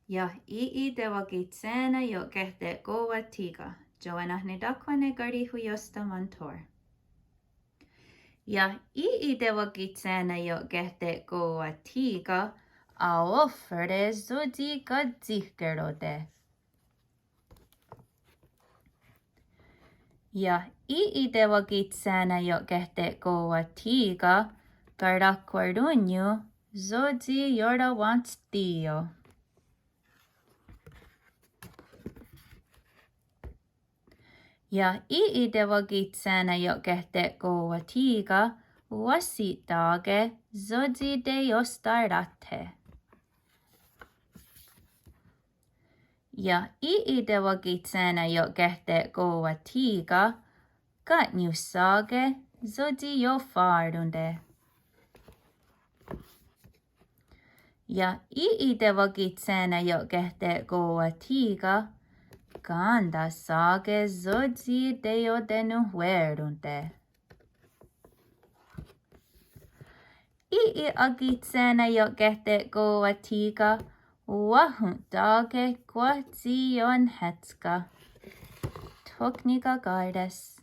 Ja Tewakitshé jo kehte kowa tiga. Joanahne dakwane Karihwiióstha Montour. Ja Tewakitshé jo kehte kowa tiga. A offerde zodi gadzihkerode. Ja Tewakitshé jo kehte kowa tiga. Gardakwardunyu zodi yorda wants dio. Ja Tewakitshé jo kehte kowa tiga. Wasitage zodi de jostarate. Ja Tewakitshé jo kehte kowa tiga. Katnusage zodi jo fardunde. Ja Tewakitshé jo kehte kowa tiga. Kanda sage zodi deo denu huerdunte. Tewakitshé jo kehte kowa tiga. Wahuntage kwatsion hetska. Tokniga gardes.